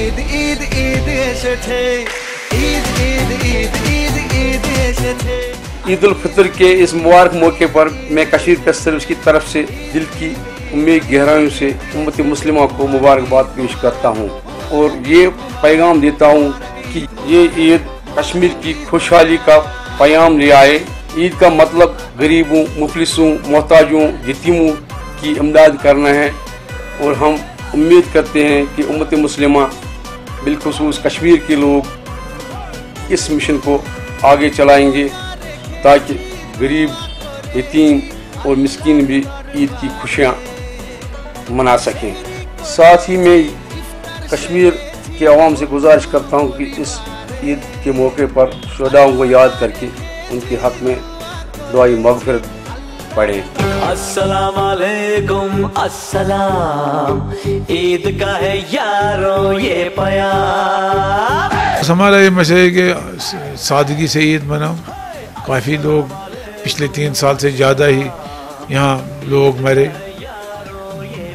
ईद ईद ईद एसेथे ईद ईद ईद ईद ईद एसेथे। ईद उल फितर के इस मुबारक मौके पर मैं कश्मीर प्रेस सर्विस की तरफ से दिल की उम्मीद गहराइयों से उम्मत मुस्लिमा को मुबारकबाद पेश करता हूँ और ये पैगाम देता हूँ कि ये ईद कश्मीर की खुशहाली का पैगाम ले आए। ईद का मतलब गरीबों, मुफलिसों, मोहताजों, यतीमों की इमदाद करना है और हम उम्मीद करते हैं कि उम्मत मुस्लिमा बिलखुसूस कश्मीर के लोग इस मिशन को आगे चलाएंगे ताकि गरीब, यतीम और मिस्कीन भी ईद की खुशियाँ मना सकें। साथ ही मैं कश्मीर के अवाम से गुजारिश करता हूँ कि इस ईद के मौके पर शुहदाओं को याद करके उनके हक़ में दुआई मग़फ़िरत पढ़ें। अस्सलाम वालेकुम अस्सलाम, ईद का है यारों ये प्यार। हमारा ये मसला है कि सादगी से ईद मनाओ। काफ़ी लोग पिछले 3 साल से ज़्यादा ही यहाँ लोग मरे,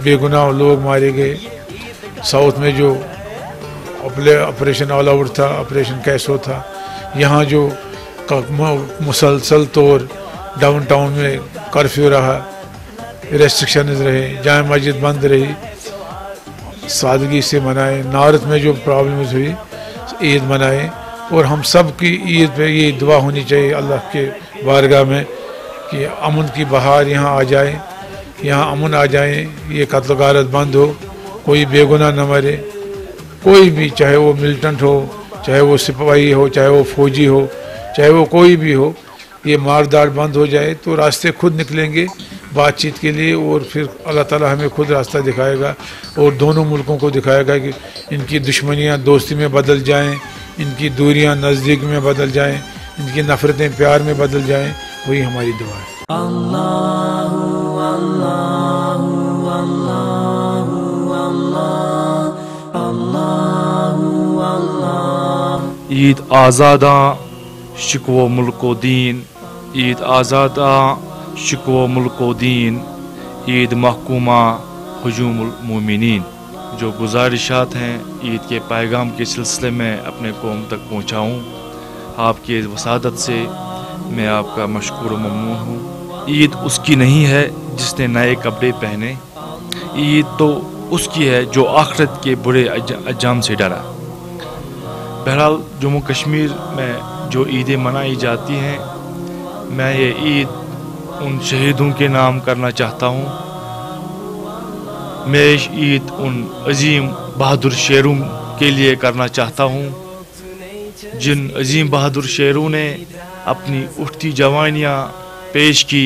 बेगुनाह लोग मारे गए। साउथ में जो ऑपरेशन ऑल आउट था, ऑपरेशन कैसो था, यहाँ जो मुसलसल तौर डाउन टाउन में कर्फ्यू रहा, रेस्ट्रिक्शन रहे, जामे मस्जिद बंद रही। सादगी से मनाएं। नारत में जो प्रॉब्लम्स हुई ईद मनाएं और हम सब की ईद पे ये दुआ होनी चाहिए अल्लाह के बारगाह में कि अमन की बहार यहाँ आ जाए, यहाँ अमन आ जाए, ये कत्ल गारत बंद हो, कोई बेगुनाह न मरे, कोई भी, चाहे वो मिलिटेंट हो, चाहे वो सिपाही हो, चाहे वो फौजी हो, चाहे वो कोई भी हो, ये मारदार बंद हो जाए तो रास्ते खुद निकलेंगे बातचीत के लिए और फिर अल्लाह ताला हमें खुद रास्ता दिखाएगा और दोनों मुल्कों को दिखाएगा कि इनकी दुश्मनियाँ दोस्ती में बदल जाएं, इनकी दूरियां नज़दीक में बदल जाएं, इनकी नफ़रतें प्यार में बदल जाएं। वही हमारी दुआ है। ईद आज़ादा शिकवो मुल्को दीन, ईद आज़ादा शिकवो मुल्को दीन, ईद महकूमा हुजूमुल मोमिनीन। जो गुजारिशात हैं ईद के पैगाम के सिलसिले में अपने कौम तक पहुँचाऊँ, आपकी इस वसादत से मैं आपका मशकूर ममनून हूँ। ईद उसकी नहीं है जिसने नए कपड़े पहने, ईद तो उसकी है जो आखिरत के बुरे अंजाम से डरा। बहरहाल जम्मू कश्मीर में जो ईदें मनाई जाती हैं, मैं ये ईद उन शहीदों के नाम करना चाहता हूँ। मैं ईद उन अजीम बहादुर शेरों के लिए करना चाहता हूँ जिन अजीम बहादुर शेरों ने अपनी उठती जवानियाँ पेश की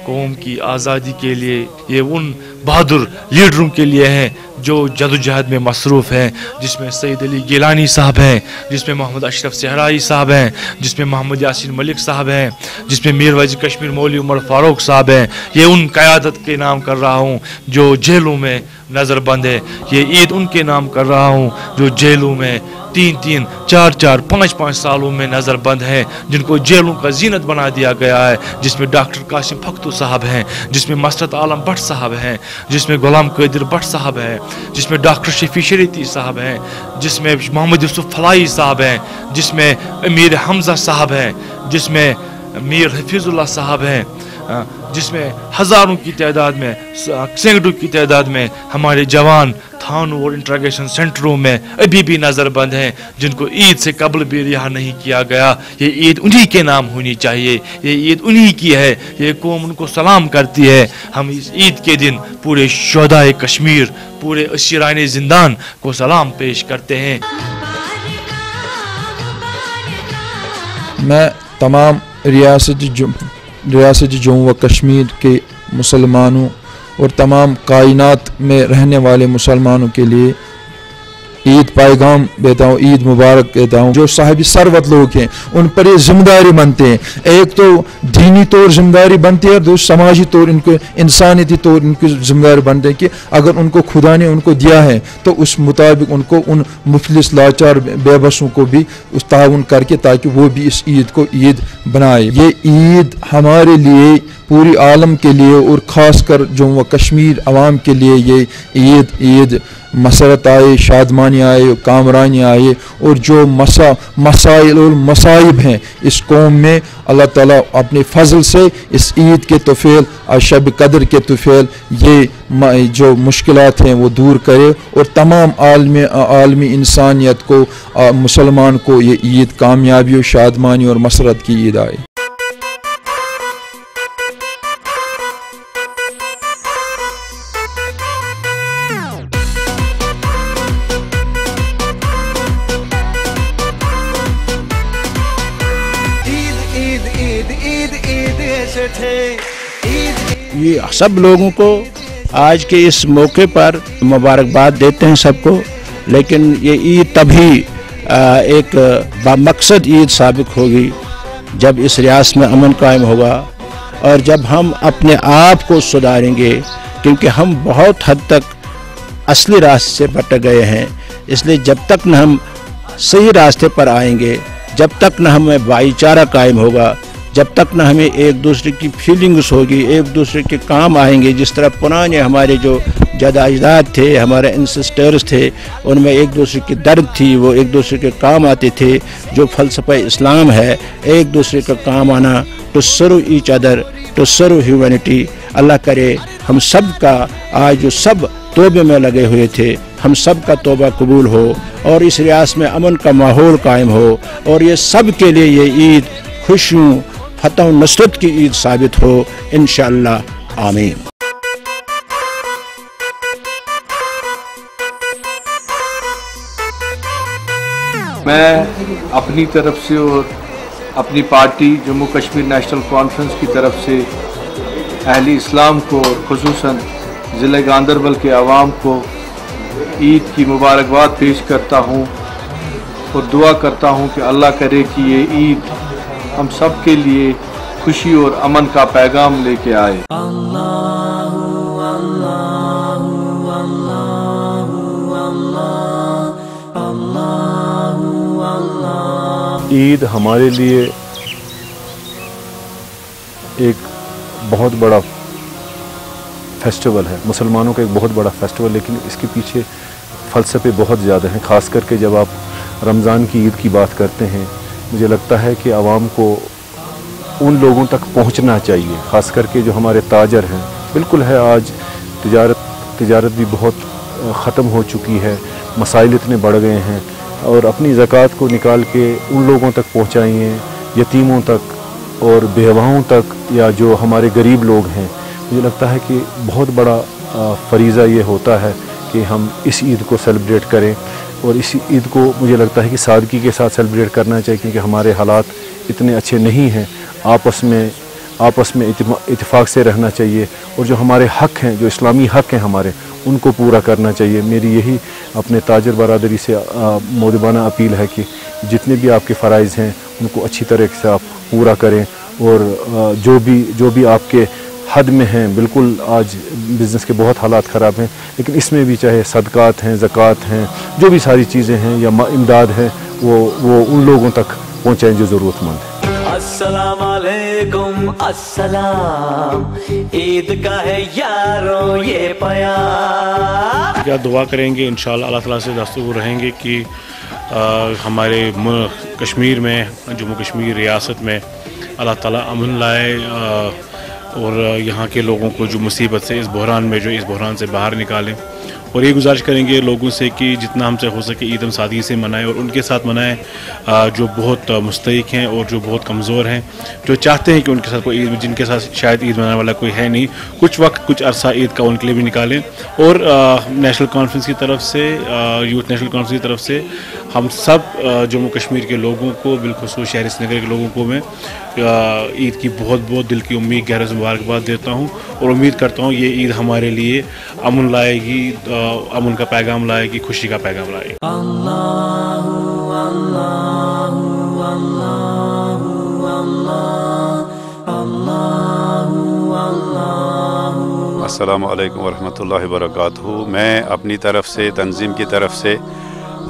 कौम की आज़ादी के लिए। ये उन बहादुर लीडरों के लिए हैं जो जदोजहद में मसरूफ़ हैं, जिसमें सईद अली गिलानी साहब हैं, जिसमें मोहम्मद अशरफ सहराई साहब हैं, जिसमें मोहम्मद यासीन मलिक साहब हैं, जिसमें मीर वजीर कश्मीर मौलवी उमर फारूक साहब हैं। ये उन क़यादत के नाम कर रहा हूँ जो जेलों में नज़रबंद है। ये ईद उनके नाम कर रहा हूँ जो जेलों में 3-3, 4-4, 5-5 सालों में नज़रबंद हैं, जिनको जेलों का जीनत बना दिया गया है, जिसमें डॉक्टर कासिम फख्तू साहब हैं, जिसमें मसरत आलम भट्ट साहब हैं, जिसमें गुलाम कदीर भट्ट साहब हैं, जिसमें डॉक्टर शफी शरीती साहब हैं, जिसमें मोहम्मद यूसुफ फलाई साहब हैं, जिसमें अमीर हमजा साहब हैं, जिसमें मीर हफीजुल्लाह साहब हैं, जिसमें हज़ारों की तादाद में, सैकड़ों की तादाद में हमारे जवान थानों और इंट्रोगेशन सेंटरों में अभी भी नज़रबंद हैं, जिनको ईद से कबल भी रिहा नहीं किया गया। ये ईद उन्हीं के नाम होनी चाहिए, ये ईद उन्हीं की है, ये कौम उनको सलाम करती है। हम इस ईद के दिन पूरे शुहदाए कश्मीर, पूरे असीरान जिंदान को सलाम पेश करते हैं। मैं तमाम रियासत जम्मू व कश्मीर के मुसलमानों और तमाम कायनात में रहने वाले मुसलमानों के लिए ईद पैगाम देता हूँ, ईद मुबारक देता हूँ। जो साहिब सरवत लोग हैं उन पर ये जिम्मेदारी बनते हैं, एक तो दीनी तौर जिम्मेदारी बनती है, दूसरी समाजी तौर, इनको इंसानियती तौर इनकी जिम्मेदारी बनती है कि अगर उनको खुदा ने उनको दिया है तो उस मुताबिक उनको उन मुफलिस लाचार बेबसों को भी उस ताउन करके ताकि वो भी इस ईद को ईद बनाए। ये ईद हमारे लिए, पूरी आलम के लिए और ख़ास कर जम्मू व कश्मीर अवाम के लिए ये ईद मसरत आए, शादमानी आए, कामरानी आए, और जो मसाइल और मसाइब हैं इस कौम में, अल्लाह ताला अपने फजल से इस ईद के तोफ़ेल और शब कदर के तोफ़ेल ये जो मुश्किलात हैं वो दूर करे, और तमाम आलमी इंसानियत को, मुसलमान को ये ईद कामयाबी और शादमानी और मसरत की ईद आए। ये सब लोगों को आज के इस मौके पर मुबारकबाद देते हैं सबको, लेकिन ये ईद तभी एक बामकसद ईद साबित होगी जब इस रियासत में अमन कायम होगा और जब हम अपने आप को सुधारेंगे, क्योंकि हम बहुत हद तक असली रास्ते से भटक गए हैं। इसलिए जब तक न हम सही रास्ते पर आएंगे, जब तक न हमें भाईचारा कायम होगा, जब तक न हमें एक दूसरे की फीलिंग्स होगी, एक दूसरे के काम आएंगे, जिस तरह पुराने हमारे जो जदा अजदाद थे, हमारे एंसेस्टर्स थे, उनमें एक दूसरे की दर्द थी, वो एक दूसरे के काम आते थे। जो फ़लसफ़ा इस्लाम है, एक दूसरे का काम आना, to serve each other, to serve humanity. Allah करे हम सब का आज जो सब तौबे में लगे हुए थे, हम सब का तौबा कबूल हो और इस रियासत में अमन का माहौल कायम हो, और ये सब के लिए ये ईद खुशियों, फतह और नसरत की ईद साबित हो, इंशाअल्लाह, आमीन। मैं अपनी तरफ से और अपनी party Jammu Kashmir national conference की तरफ से अहले इस्लाम को, खुसूसन ज़िले गांदरबल के आवाम को ईद की मुबारकबाद पेश करता हूँ और दुआ करता हूँ कि अल्लाह करे कि ये ईद हम सब के लिए खुशी और अमन का पैगाम लेके आए। ईद हमारे लिए एक बहुत बड़ा फेस्टिवल है, मुसलमानों का एक बहुत बड़ा फेस्टिवल, लेकिन इसके पीछे फ़लसफ़े बहुत ज़्यादा हैं। ख़ास करके जब आप रमज़ान की ईद की बात करते हैं, मुझे लगता है कि आवाम को उन लोगों तक पहुंचना चाहिए, ख़ास करके जो हमारे ताजर हैं। बिल्कुल है, आज तिजारत भी बहुत ख़त्म हो चुकी है, मसाइल इतने बढ़ गए हैं, और अपनी ज़कात को निकाल के उन लोगों तक पहुंचाइए, यतीमों तक और बेवाओं तक, या जो हमारे गरीब लोग हैं। मुझे लगता है कि बहुत बड़ा फ़रीज़ा ये होता है कि हम इस ईद को सेलिब्रेट करें, और इस ईद को मुझे लगता है कि सादगी के साथ सेलिब्रेट करना चाहिए, क्योंकि हमारे हालात इतने अच्छे नहीं हैं। आपस में इत्तेफाक से रहना चाहिए, और जो हमारे हक़ हैं, जो इस्लामी हक़ हैं हमारे, उनको पूरा करना चाहिए। मेरी यही अपने ताजर बरादरी से मोदबाना अपील है कि जितने भी आपके फ़राइज़ हैं उनको अच्छी तरह से आप पूरा करें, और जो भी आपके हद में हैं। बिल्कुल आज बिज़नेस के बहुत हालात ख़राब हैं, लेकिन इसमें भी चाहे सदक़ात हैं, ज़कात हैं, जो भी सारी चीज़ें हैं या इमदाद है, वो उन लोगों तक पहुँचाएँ जो ज़रूरतमंद हैं। अस्सलाम वालेकुम, अस्सलाम, ईद का है यारो ये प्यार। क्या दुआ करेंगे, इंशाअल्लाह अल्लाह ताला से दस्तूर रहेंगे कि हमारे कश्मीर में, जम्मू कश्मीर रियासत में अल्लाह ताला अमन लाए, और यहाँ के लोगों को जो मुसीबत से, इस बहरान से बाहर निकालें। और ये गुजारिश करेंगे लोगों से कि जितना हमसे हो सके ईद हम सादगी से मनाएं, और उनके साथ मनाएं जो बहुत मुस्तहिक हैं और जो बहुत कमज़ोर हैं, जो चाहते हैं कि उनके साथ कोई ईद, जिनके साथ शायद ईद मनाने वाला कोई है नहीं, कुछ वक्त, कुछ अरसा ईद का उनके लिए भी निकालें। और नेशनल कॉन्फ्रेंस की तरफ से, यूथ नेशनल कॉन्फ्रेंस की तरफ से हम सब जम्मू कश्मीर के लोगों को, बिलखुसूस शहर श्रीनगर के लोगों को मैं ईद की बहुत बहुत दिल की उम्मीद, गहरे से मुबारकबाद देता हूँ, और उम्मीद करता हूँ ये ईद हमारे लिए अमन लाएगी, अमन का पैगाम लाएगी, खुशी का पैगाम लाएगी। अस्सलामु अलैकुम वरहमतुल्लाहि वबरकातुहू। मैं अपनी तरफ से, तंजीम की तरफ से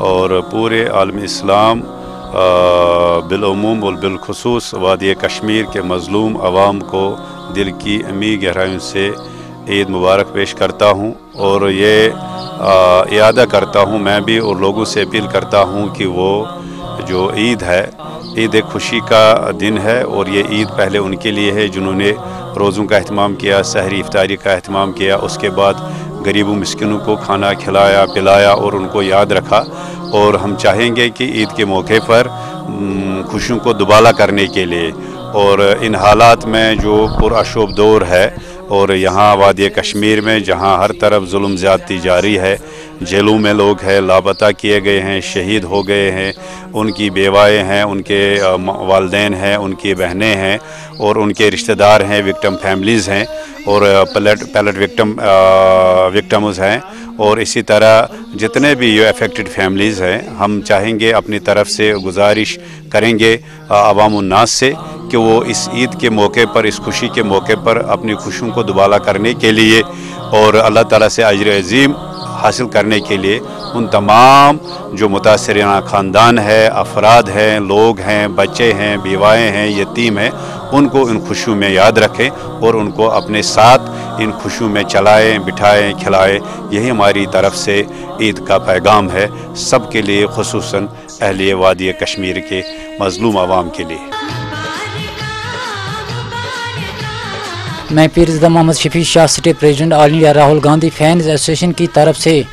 और पूरे आलमी इस्लाम बिलउमूम और बिलखुसूस वादी कश्मीर के मज़लूम आवाम को दिल की अमीर गहराइयों से ईद मुबारक पेश करता हूँ। और ये इयादा करता हूँ मैं भी, और लोगों से अपील करता हूँ कि वो जो ईद है, ईद एक खुशी का दिन है, और ये ईद पहले उनके लिए है जिन्होंने रोज़ों का अहतमाम किया, सहरी इफ्तारी का अहतमाम किया, उसके बाद गरीबों मिस्किनों को खाना खिलाया पिलाया और उनको याद रखा। और हम चाहेंगे कि ईद के मौके पर खुशियों को दुबाला करने के लिए, और इन हालात में जो पुरअशोब दौर है, और यहाँ वादी कश्मीर में जहाँ हर तरफ जुल्म ज़्यादती जारी है, जेलों में लोग हैं, लापता किए गए हैं, शहीद हो गए हैं, उनकी बेवाएँ हैं, उनके वालदैन हैं, उनकी बहनें हैं, और उनके रिश्तेदार हैं, विक्टिम फैमिलीज़ हैं, और पैलेट विक्टिम्स हैं, और इसी तरह जितने भी ये अफेक्टेड फैमिलीज़ हैं, हम चाहेंगे अपनी तरफ से गुजारिश करेंगे अवामुन्नास से कि वो इस ईद के मौके पर, इस खुशी के मौके पर अपनी खुशियों को दुबाला करने के लिए और अल्लाह ताला से अजर अज़ीम हासिल करने के लिए उन तमाम जो मुतासरीना ख़ानदान है, अफराद हैं, लोग हैं, बच्चे हैं, बीवाएँ हैं, यतीम हैं, उनको इन खुशियों में याद रखें और उनको अपने साथ इन खुशियों में चलाएं, बिठाएं, खिलाएं। यही हमारी तरफ से ईद का पैगाम है सब के लिए, खुसूसन अहले वादी कश्मीर के मज़लूम आवाम के लिए। मैं Peerzada Mohammad Shafi Shah, state president all India Rahul Gandhi fans association की तरफ से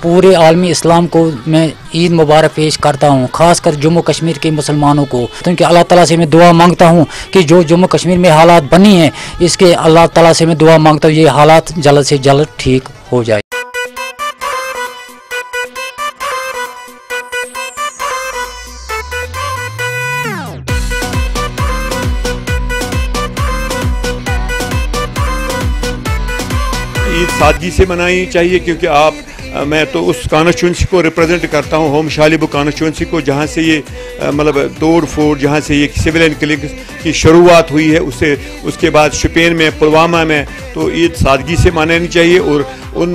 पूरे आलमी इस्लाम को मैं ईद मुबारक पेश करता हूँ, ख़ासकर जम्मू कश्मीर के मुसलमानों को। क्योंकि अल्लाह ताला से मैं दुआ मांगता हूँ कि जो जम्मू कश्मीर में हालात बनी हैं, इसके अल्लाह ताला से मैं दुआ मांगता हूँ ये हालात जल्द से जल्द ठीक हो जाए। ईद सादगी से मनानी चाहिए, क्योंकि मैं तो उस कॉन्स्टिट्यूंसी को रिप्रेजेंट करता हूँ, होम शालिब कॉन्स्टिट्यूंसी को, जहाँ से ये मतलब तोड़ फोड़, जहाँ से ये सिविलियन किलिंग की शुरुआत हुई है, उसके बाद शोपियान में, पुलवामा में। तो ईद सादगी से मनानी चाहिए और उन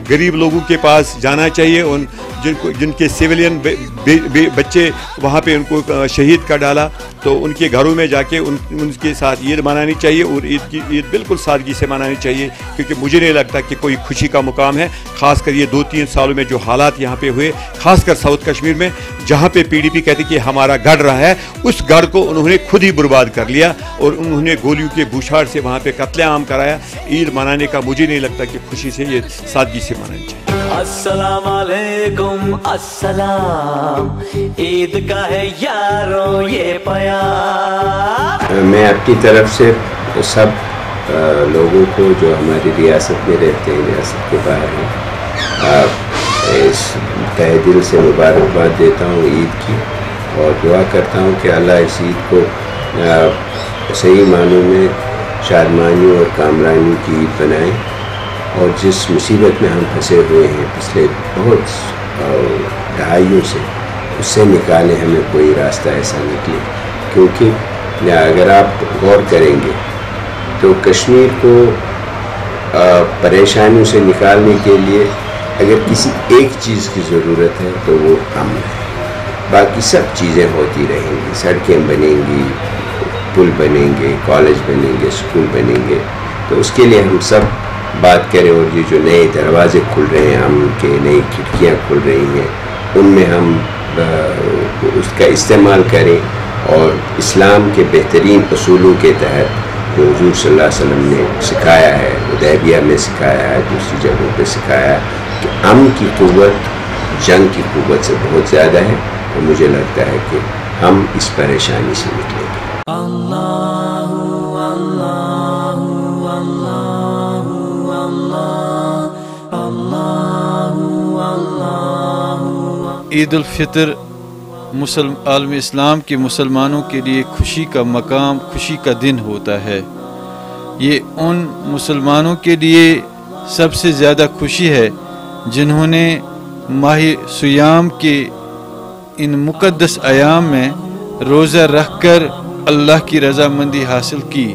गरीब लोगों के पास जाना चाहिए, उन जिनके सिविलियन बच्चे वहाँ पे उनको शहीद कर डाला, तो उनके घरों में जाके उनके साथ ईद मनानी चाहिए। और ईद बिल्कुल सादगी से मनानी चाहिए, क्योंकि मुझे नहीं लगता कि कोई खुशी का मुकाम है। ख़ासकर ये 2-3 सालों में जो हालात यहाँ पे हुए, खासकर साउथ कश्मीर में, जहाँ पे PDP कहती कि हमारा गढ़ रहा है, उस गढ़ को उन्होंने खुद ही बर्बाद कर लिया और उन्होंने गोलियों के बूछार से वहाँ पे कत्लेआम कराया। ईद मनाने का मुझे नहीं लगता कि खुशी से, ये सादगी से मनानी चाहिए। अस्सलाम वालेकुम अस्सलाम, ईद का है यारों ये प्यार। मैं आपकी तरफ से सब लोगों को जो हमारी रियासत में रहते हैं, रियासत के बाहर हैं, इस तहे दिल से मुबारकबाद देता हूँ ईद की, और दुआ करता हूँ कि अल्लाह इस ईद को सही मानों में शादमानी और कामरानी की ईद बनाए, और जिस मुसीबत में हम फंसे हुए हैं पिछले बहुत दहाइयों से, उससे निकाले हमें कोई रास्ता ऐसा निकले। क्योंकि अगर आप गौर करेंगे तो कश्मीर को परेशानियों से निकालने के लिए अगर किसी एक चीज़ की ज़रूरत है तो वो अमन है। बाकी सब चीज़ें होती रहेंगी, सड़कें बनेंगी, पुल बनेंगे, कॉलेज बनेंगे, स्कूल बनेंगे, तो उसके लिए हम सब बात करें। और ये जो नए दरवाजे खुल रहे हैं, अमन के नई खिड़कियाँ खुल रही हैं, उनमें हम उसका इस्तेमाल करें, और इस्लाम के बेहतरीन उसूलों के तहत जो हुज़ूर सल्लल्लाहु अलैहि वसल्लम ने सिखाया है, हुदैबिया में सिखाया है, दूसरी जगहों पे सिखाया है कि अमन की क़ुव्वत जंग की क़ुव्वत से बहुत ज़्यादा है। और मुझे लगता है कि हम इस परेशानी से निकलेंगे। ईद उल फितर आलम इस्लाम के मुसलमानों के लिए खुशी का मकाम, खुशी का दिन होता है। ये उन मुसलमानों के लिए सबसे ज़्यादा खुशी है जिन्होंने माह सुयाम के इन मुक़द्दस अयाम में रोज़ा रख कर अल्लाह की रज़ामंदी हासिल की।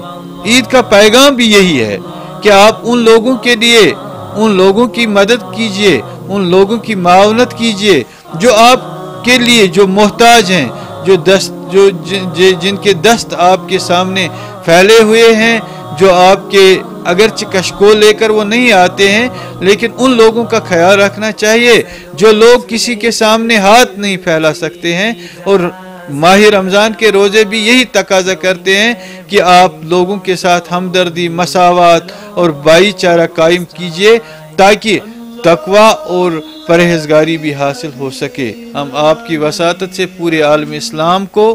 ईद का पैगाम भी यही है कि आप उन लोगों के लिए, उन लोगों की मदद कीजिए, उन लोगों की मावनत कीजिए जो आपके लिए, जो मोहताज हैं, जिनके दस्त आपके सामने फैले हुए हैं, जो आपके अगरचे कशकोल लेकर वो नहीं आते हैं, लेकिन उन लोगों का ख्याल रखना चाहिए जो लोग किसी के सामने हाथ नहीं फैला सकते हैं। और माह रमज़ान के रोज़े भी यही तकाजा करते हैं कि आप लोगों के साथ हमदर्दी, मसावत और भाईचारा कायम कीजिए ताकि तकवा और परहेजगारी भी हासिल हो सके। हम आपकी वसातत से पूरे आलम इस्लाम को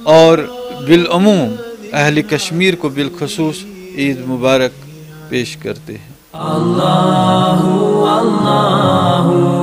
और बिलअमूम अहल कश्मीर को बिलखुसूस ईद मुबारक पेश करते हैं। अल्लाहु अल्लाहु